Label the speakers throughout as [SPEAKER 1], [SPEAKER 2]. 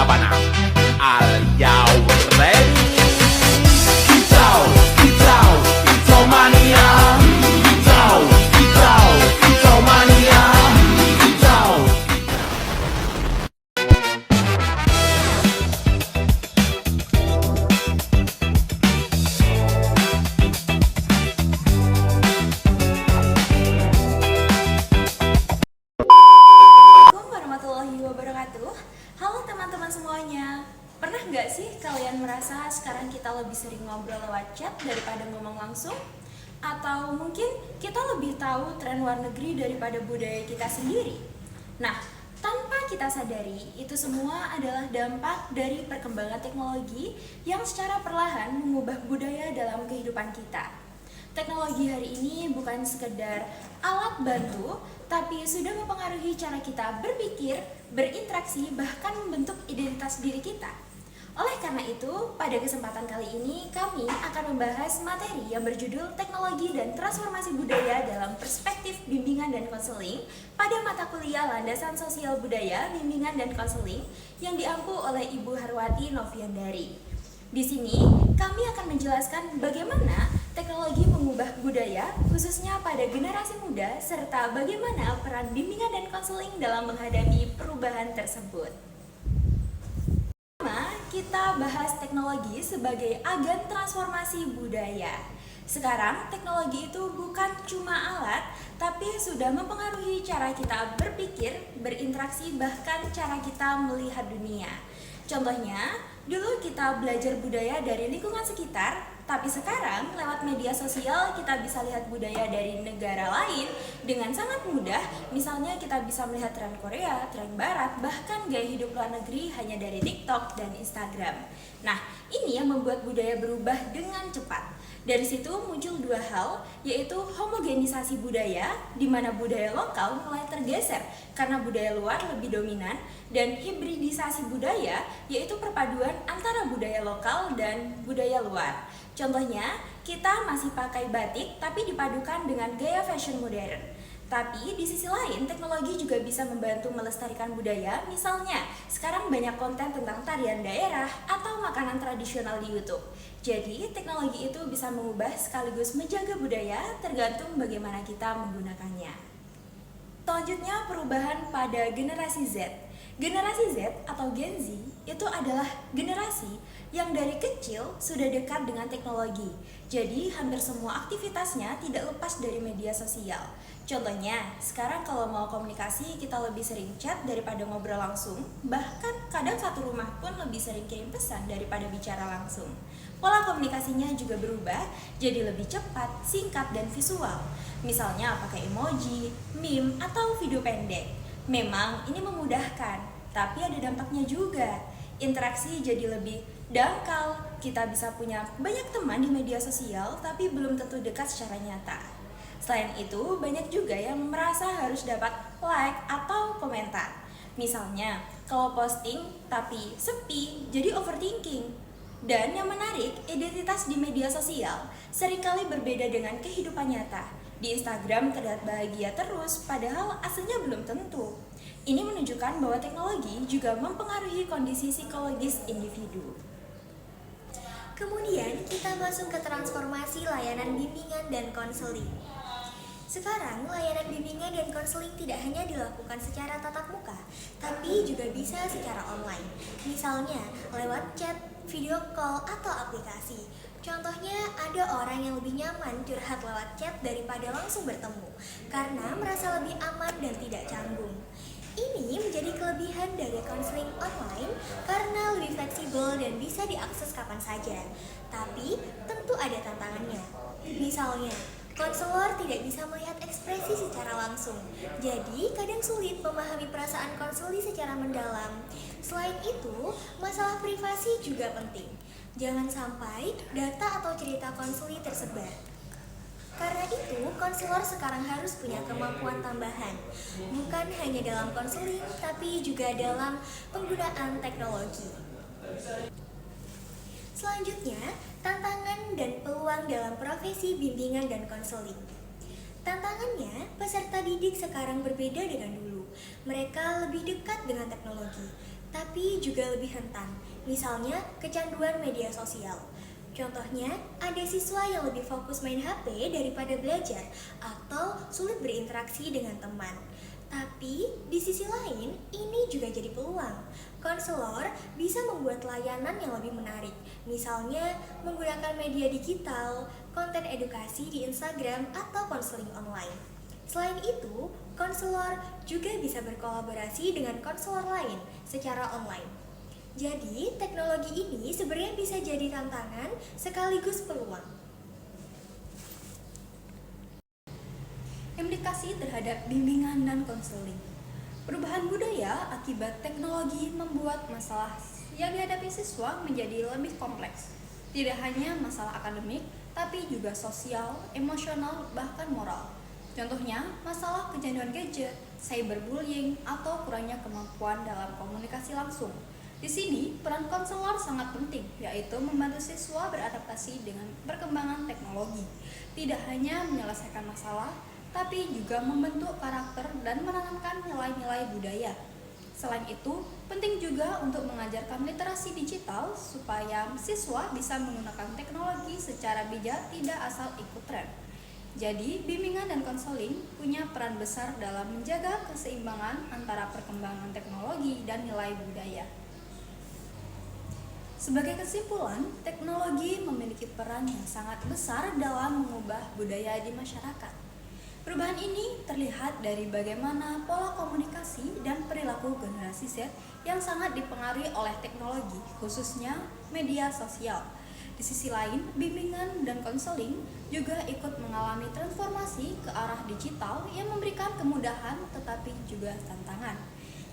[SPEAKER 1] Sabana. Are you ready? Kicau, kicau, kicau mania. Kicau, kicau, kicau mania. Kicau.
[SPEAKER 2] Assalamualaikum warahmatullahi wabarakatuh. Halo teman-teman semuanya. Pernah nggak sih kalian merasa sekarang kita lebih sering ngobrol lewat chat daripada ngomong langsung? Atau mungkin kita lebih tahu tren luar negeri daripada budaya kita sendiri? Nah, tanpa kita sadari, itu semua adalah dampak dari perkembangan teknologi yang secara perlahan mengubah budaya dalam kehidupan kita. Teknologi hari ini bukan sekedar alat bantu, tapi sudah mempengaruhi cara kita berpikir, berinteraksi, bahkan membentuk identitas diri kita. Oleh karena itu, pada kesempatan kali ini kami akan membahas materi yang berjudul Teknologi dan Transformasi Budaya dalam Perspektif Bimbingan dan Konseling pada mata kuliah Landasan Sosial Budaya, Bimbingan dan Konseling yang diampu oleh Ibu Harwati Noviandari. Di sini, kami akan menjelaskan bagaimana teknologi mengubah budaya, khususnya pada generasi muda, serta bagaimana peran bimbingan dan konseling dalam menghadapi perubahan tersebut. Pertama, kita bahas teknologi sebagai agen transformasi budaya. Sekarang, teknologi itu bukan cuma alat, tapi sudah mempengaruhi cara kita berpikir, berinteraksi, bahkan cara kita melihat dunia. Contohnya, dulu kita belajar budaya dari lingkungan sekitar, tapi sekarang lewat media sosial kita bisa lihat budaya dari negara lain dengan sangat mudah. Misalnya kita bisa melihat tren Korea, tren Barat, bahkan gaya hidup luar negeri hanya dari TikTok dan Instagram. Nah, ini yang membuat budaya berubah dengan cepat. Dari situ muncul dua hal, yaitu homogenisasi budaya, di mana budaya lokal mulai tergeser karena budaya luar lebih dominan, dan hibridisasi budaya, yaitu perpaduan antara budaya lokal dan budaya luar. Contohnya, kita masih pakai batik tapi dipadukan dengan gaya fashion modern. Tapi di sisi lain, teknologi juga bisa membantu melestarikan budaya. Misalnya, sekarang banyak konten tentang tarian daerah atau makanan tradisional di YouTube. Jadi, teknologi itu bisa mengubah sekaligus menjaga budaya tergantung bagaimana kita menggunakannya. Selanjutnya, perubahan pada generasi Z. Generasi Z atau Gen Z itu adalah generasi yang dari kecil sudah dekat dengan teknologi. Jadi hampir semua aktivitasnya tidak lepas dari media sosial. Contohnya, sekarang kalau mau komunikasi kita lebih sering chat daripada ngobrol langsung. Bahkan kadang satu rumah pun lebih sering kirim pesan daripada bicara langsung. Pola komunikasinya juga berubah jadi lebih cepat, singkat, dan visual. Misalnya pakai emoji, meme, atau video pendek. Memang ini memudahkan, tapi ada dampaknya juga. Interaksi jadi lebih dangkal, kita bisa punya banyak teman di media sosial, tapi belum tentu dekat secara nyata. Selain itu, banyak juga yang merasa harus dapat like atau komentar. Misalnya, kalau posting tapi sepi, jadi overthinking. Dan yang menarik, identitas di media sosial seringkali berbeda dengan kehidupan nyata. Di Instagram terlihat bahagia terus, padahal aslinya belum tentu. Ini menunjukkan bahwa teknologi juga mempengaruhi kondisi psikologis individu.
[SPEAKER 3] Kemudian kita masuk ke transformasi layanan bimbingan dan konseling. Sekarang layanan bimbingan dan konseling tidak hanya dilakukan secara tatap muka, tapi juga bisa secara online. Misalnya lewat chat, video call, atau aplikasi. Contohnya ada orang yang lebih nyaman curhat lewat chat daripada langsung bertemu, karena merasa lebih aman dan tidak canggung. Ini menjadi kelebihan dari konseling online karena lebih fleksibel dan bisa diakses kapan saja. Tapi tentu ada tantangannya. Misalnya, konselor tidak bisa melihat ekspresi secara langsung. Jadi, kadang sulit memahami perasaan konseli secara mendalam. Selain itu, masalah privasi juga penting. Jangan sampai data atau cerita konseli tersebar. Karena itu, konselor sekarang harus punya kemampuan tambahan, bukan hanya dalam konseling, tapi juga dalam penggunaan teknologi. Selanjutnya, tantangan dan peluang dalam profesi bimbingan dan konseling. Tantangannya, peserta didik sekarang berbeda dengan dulu. Mereka lebih dekat dengan teknologi, tapi juga lebih rentan, misalnya kecanduan media sosial. Contohnya, ada siswa yang lebih fokus main HP daripada belajar atau sulit berinteraksi dengan teman. Tapi di sisi lain, ini juga jadi peluang. Konselor bisa membuat layanan yang lebih menarik, misalnya menggunakan media digital, konten edukasi di Instagram, atau konseling online. Selain itu, konselor juga bisa berkolaborasi dengan konselor lain secara online. Jadi, teknologi ini sebenarnya bisa jadi tantangan sekaligus peluang.
[SPEAKER 2] Implikasi terhadap bimbingan dan konseling. Perubahan budaya akibat teknologi membuat masalah yang dihadapi siswa menjadi lebih kompleks. Tidak hanya masalah akademik, tapi juga sosial, emosional, bahkan moral. Contohnya, masalah kecanduan gadget, cyberbullying, atau kurangnya kemampuan dalam komunikasi langsung. Di sini, peran konselor sangat penting, yaitu membantu siswa beradaptasi dengan perkembangan teknologi. Tidak hanya menyelesaikan masalah, tapi juga membentuk karakter dan menanamkan nilai-nilai budaya. Selain itu, penting juga untuk mengajarkan literasi digital supaya siswa bisa menggunakan teknologi secara bijak, tidak asal ikut tren. Jadi, bimbingan dan konseling punya peran besar dalam menjaga keseimbangan antara perkembangan teknologi dan nilai budaya. Sebagai kesimpulan, teknologi memiliki peran yang sangat besar dalam mengubah budaya di masyarakat. Perubahan ini terlihat dari bagaimana pola komunikasi dan perilaku generasi Z yang sangat dipengaruhi oleh teknologi, khususnya media sosial. Di sisi lain, bimbingan dan konseling juga ikut mengalami transformasi ke arah digital yang memberikan kemudahan tetapi juga tantangan.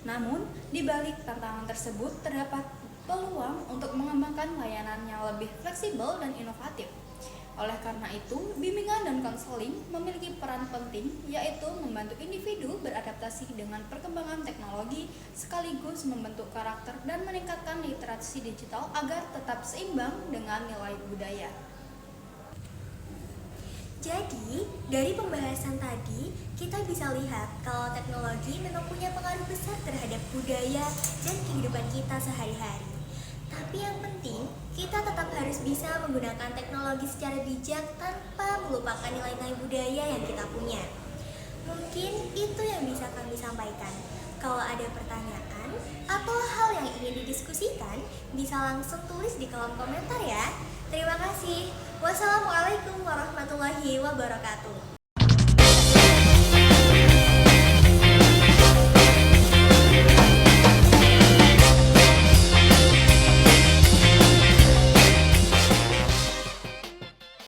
[SPEAKER 2] Namun, di balik tantangan tersebut terdapat peluang untuk mengembangkan layanan yang lebih fleksibel dan inovatif. Oleh karena itu, bimbingan dan konseling memiliki peran penting, yaitu membantu individu beradaptasi dengan perkembangan teknologi, sekaligus membentuk karakter dan meningkatkan literasi digital agar tetap seimbang dengan nilai budaya.
[SPEAKER 3] Jadi, dari pembahasan tadi, kita bisa lihat kalau teknologi memang punya pengaruh besar terhadap budaya dan kehidupan kita sehari-hari. Tapi yang penting, kita tetap harus bisa menggunakan teknologi secara bijak tanpa melupakan nilai-nilai budaya yang kita punya. Mungkin itu yang bisa kami sampaikan. Kalau ada pertanyaan atau hal yang ingin didiskusikan, bisa langsung tulis di kolom komentar ya. Terima kasih. Wassalamualaikum warahmatullahi wabarakatuh.